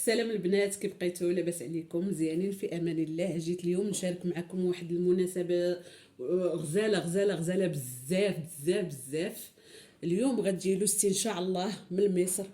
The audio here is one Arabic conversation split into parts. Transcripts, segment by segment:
السلام البنات، كيف بقيتوا؟ لاباس عليكم؟ مزيانين في امان الله. جيت اليوم نشارك معكم واحد المناسبه غزاله غزاله غزاله بزاف بزاف بزاف. اليوم غتجي لوستي ان شاء الله من مصر.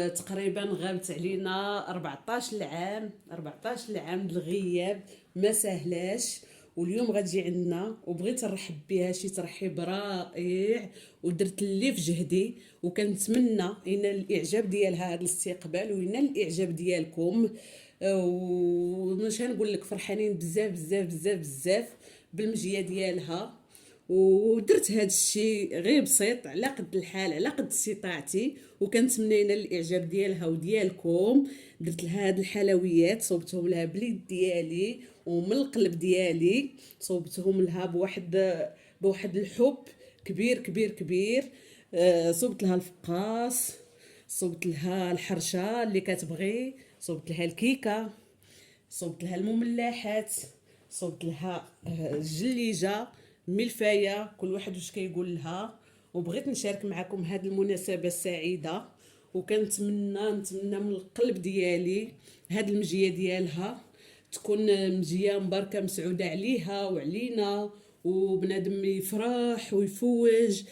تقريبا غابت علينا 14 عام 14 عام الغياب، ما سهلاش. واليوم غتجي عندنا وبغيت نرحب بها شي ترحيب رائع، ودرت اللي في جهدي، وكنتمنى ينال الاعجاب ديالها هذا الاستقبال وينال الاعجاب ديالكم. ومش هنقول لك فرحانين بزاف بزاف بزاف بزاف بالمجيه ديالها. ودرت هذا الشيء غير بسيط على قد الحال، على قد استطاعتي، وكنتمنى ينال الاعجاب ديالها وديالكم. درت لها هاد الحلويات، صوبتهم لها باليد ديالي ومن القلب ديالي، صوبتهم لها بواحد الحب كبير كبير كبير. صوبت لها الفقاص، صوبت لها الحرشه اللي كتبغي، صوبت لها الكيكه، صوبت لها المملحات، صوبت لها الجليجه، ملفايه، كل واحد واش كيقول لها. وبغيت نشارك معكم هذه المناسبه السعيده، نتمنى من القلب ديالي هذه المجيه ديالها تكون مجيه مباركه مسعوده عليها وعلينا، وبنادم يفرح ويفوج.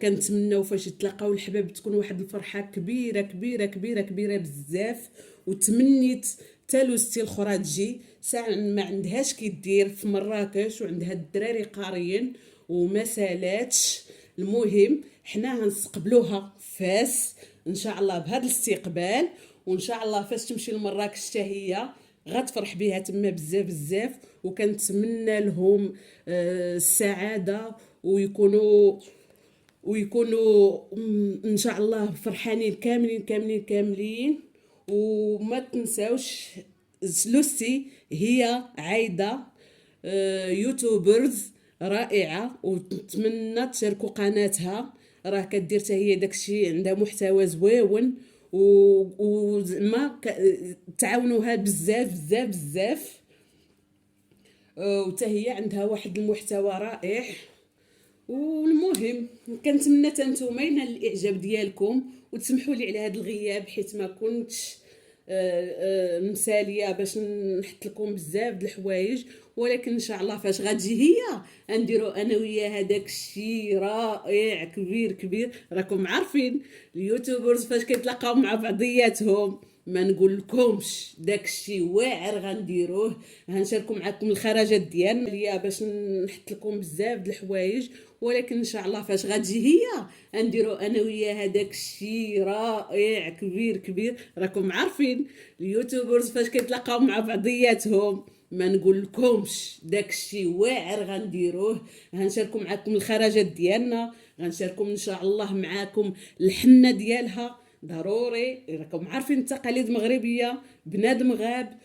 كنتمناو فاش يتلاقاو الحباب تكون واحد الفرحه كبيره كبيره كبيره كبيره بزاف. وتمنيت تالوستي الاخرى تجي ساعه ما عندهاش كيدير في مراكش، وعندها الدراري قاريين وما سالاتش. المهم حنا غنستقبلوها فاس ان شاء الله بهذا الاستقبال، وان شاء الله فاش تمشي لمراكش حتى هي غتفرح بها تما بزاف بزاف. وكنتمنى لهم السعاده، ويكونوا ان شاء الله فرحانين كاملين كاملين كاملين. وما تنساوش لوسي هي عايده يوتيوبرز رائعه، ونتمنى تشاركوا قناتها. راه كدير حتى هي داكشي، عندها محتوى زويون، وزعما تعاونوها بزاف بزاف بزاف. وتا هي عندها واحد المحتوى رائع. والمهم كنتمنى نتوما ينال الاعجاب ديالكم، وتسمحوا لي على هذا الغياب حيت ما كنتش مساليه باش نحط لكم بزاف د الحوايج. ولكن ان شاء الله فاش غتجي هي نديروا انا وياها داك الشيء رائع كبير كبير. راكم عارفين اليوتيوبرز فاش كيتلاقاو مع بعضياتهم ما نقول لكمش داك الشيء واعر غنديروه. غنشاركوا معكم الخرجات ديالنا ليا باش نحط لكم بزاف د الحوايج. ولكن ان شاء الله فاش غتجي هي نديروا انا وياها داك الشيء رائع كبير كبير. راكم عارفين اليوتيوبرز فاش كيتلاقاو مع بعضياتهم ما نقول لكمش داك الشيء واعر غنديروه. غنشاركوا معكم الخرجات ديالنا، غنشاركوا ان شاء الله معكم الحنه ديالها ضروري. راكم عارفين التقاليد المغربيه، بنادم غاب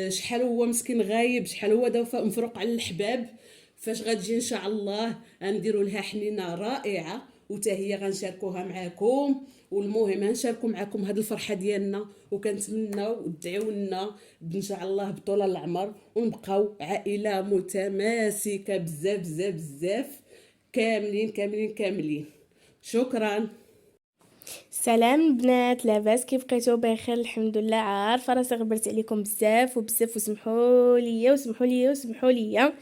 شحال هو مسكين غايب، شحال هو دافا مفروق على الحباب. فاش غتجي ان شاء الله غنديروا لها حنينه رائعه، وتا هي غنشاركوها معكم. والمهم غنشاركوا معكم هذه الفرحه ديالنا، وكنتمناو تدعيو لنا ان شاء الله بطول العمر، ونبقاو عائله متماسكه بزاف بزاف بزاف، كاملين كاملين كاملين. شكرا. سلام البنات، لاباس؟ كيف بقيتوا؟ بخير الحمد لله. عارفه راسي غبرت عليكم بزاف وبزاف، وسمحوا لي وسمحوا لي وسمحوا لي.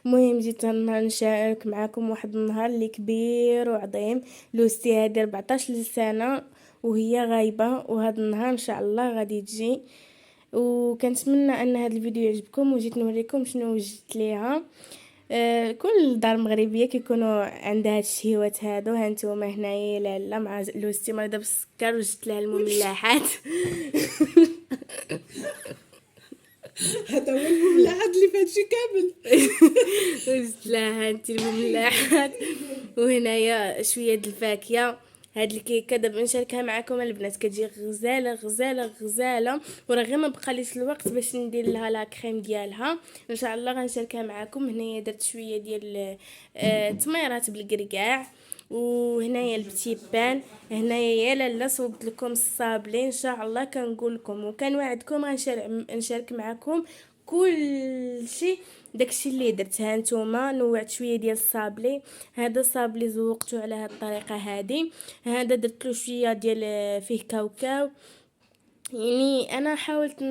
المهم جيت نشارك معكم واحد النهار اللي كبير وعظيم. لوستي هذه 14 سنه وهي غايبه، وهذا النهار ان شاء الله غادي تجي. وكنتمنى ان هذا الفيديو يعجبكم، وجيت نوريكم شنو وجدت ليها. كل دار مغربيه كيكونوا عندها هاد الشهيوات هادو. ها نتوما هنايا لاله مع لوستي مريضه بالسكر، وجدت لها المملحات. هذا هو المملحات اللي فهادشي كامل. وجدت لها هانتي المملحات، وهنايا شويه د الفاكهه. هاد الكيكه دابا نشاركها معكم البنات، كتجي غزاله غزاله غزاله. وراه غير ما بقاليش الوقت باش ندير لها لا كريم ديالها. ان شاء الله غنشاركها معكم. هنايا درت شويه ديال تميرات بالكركاع، وهنايا البتي بان. هنايا يا لاله صوبت لكم الصابلي ان شاء الله. كنقول لكم وكنوعدكم غنشارك معكم كل شيء. داكشي اللي درت. ها نتوما نوعت شويه ديال الصابلي. هذا الصابلي زوقته على هاد الطريقه هذه. هذا درت له شويه ديال فيه كاوكاو. يعني انا حاولت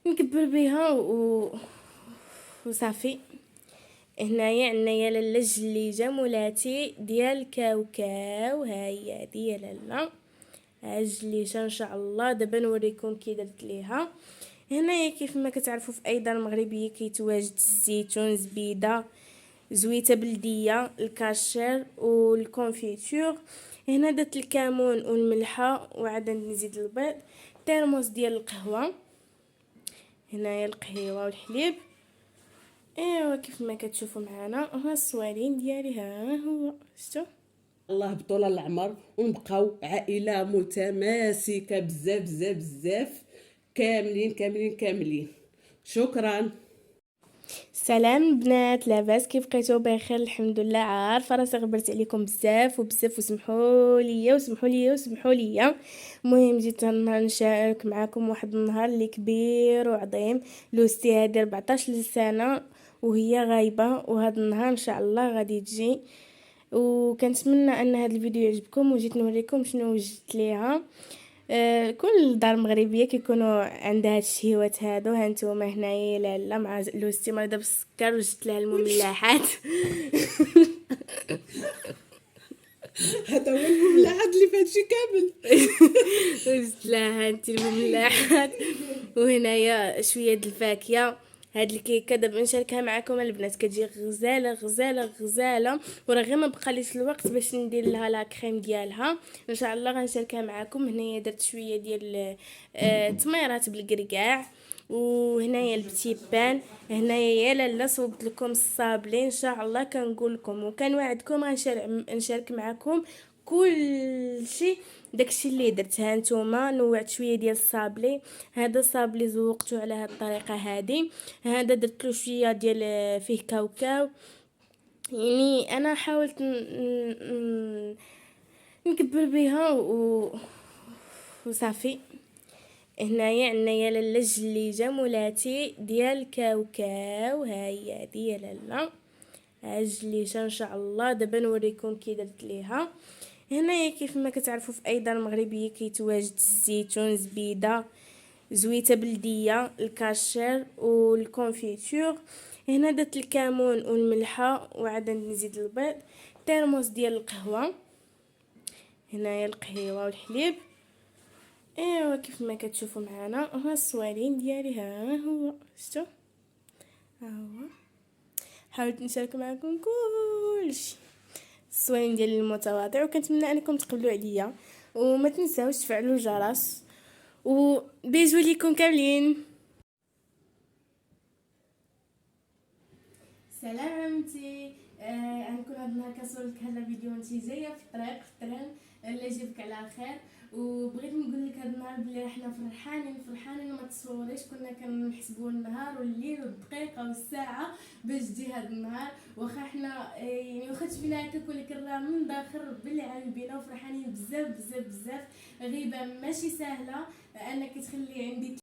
نكبر بها وصافي. هنايا عندنا لاله جليجه مولاتي ديال كاوكاو، ها هي هادي لاله الجليجه ان شاء الله. دابا نوريكم كي درت ليها. هنايا كيف ما كتعرفوا في اي دار مغربيه كيتواجد الزيتون، زبيده، زويته بلديه، الكاشير والكونفيتور. هنا درت الكمون والملحه وعاد نزيد البيض، ترموس ديال القهوه، هنايا القهيوه والحليب. ايوا كيف ما كتشوفوا معنا ها الصوالين ديالي، ها هو شفتوا. الله بطول العمر ونبقاو عائله متماسكه بزاف بزاف بزاف، كاملين كاملين كاملين. شكرا. سلام البنات، لاباس كيف بقيتو؟ بخير الحمد لله. عارفه راسي غبرت عليكم بزاف وبزاف، وسمحوا لي وسمحوا لي وسمحوا لي. المهم جيت النهار نشارك معكم واحد النهار اللي كبير وعظيم. لوستي هذه 14 سنه وهي غايبه، وهذا النهار ان شاء الله غادي تجي، وكنتمنى ان هذا الفيديو يعجبكم. وجيت نوريكم شنو وجدت ليها. كل دار مغربيه كيكونوا عندها هاد الشهيوات هادو. ها نتوما هنايا لاله مع لوستي مريضه بالسكر، وجدت لها المملحات. هذا هو المملحات اللي فهادشي كامل. وجدت لها هانتي المملحات، وهنايا شويه د الفاكهه. هاد الكيكه دابا نشاركها معكم البنات، كتجي غزاله غزاله غزاله، وراه غير ما بقاليش الوقت باش ندير لها لا كريم ديالها. ان شاء الله غنشاركها معكم. هنايا درت شويه ديال تميرات بالكركاع، وهنايا البتي بان. هنايا يا لاله صوبت لكم الصابلي ان شاء الله. كنقول لكم وكنوعدكم غنشارك معكم كل شيء، داكشي اللي درت. ها نتوما نوعت شويه ديال الصابلي، هذا الصابلي زوقته على هاد الطريقه هذه. هذا درت له شويه ديال فيه كاوكاو. يعني انا حاولت نكبر بها وصافي. هنايا عندنا لاله جليجه مولاتي ديال كاوكاو، ها هي هادي لاله الجليجه ان شاء الله. دابا نوريكم كي درت ليها. هنايا كيف ما كتعرفوا في اي دار مغربيه كيتواجد الزيتون، زبيده، زويته بلديه، الكاشير والكونفيتور. هنا درت الكمون والملحه وعاد نزيد البيض، ترموس ديال القهوه، هنايا القهيوه والحليب. ايوا كيف ما كتشوفوا معنا ها الصوالين ديالي، ها هو شفتوا. ها هو حاولت نشارك معكم كلشي الصوالين ديال المتواضع، وكنتمنى انكم تقبلوا عليا، وما تنساوش تفعلوا الجرس، وبيجو ليكم كاملين. سلام عمتي. غنكون هاد النهار كنصور لك هذا الفيديو وانت جايه في الطريق في التران. الله يجيبك على خير. وبغيت نقول لك هاد النهار بلي حنا فرحانين وما تصوريش. كنا كنحسبوا النهار والليل والدقيقه والساعه باش تجي هاد النهار. واخا حنا يعني واخا تفينا هكاك، ولكن راه من داخل ربي اللي عالم بينا، وفرحانين بزاف بزاف بزاف. غيبه ماشي سهله انك تخلي عندي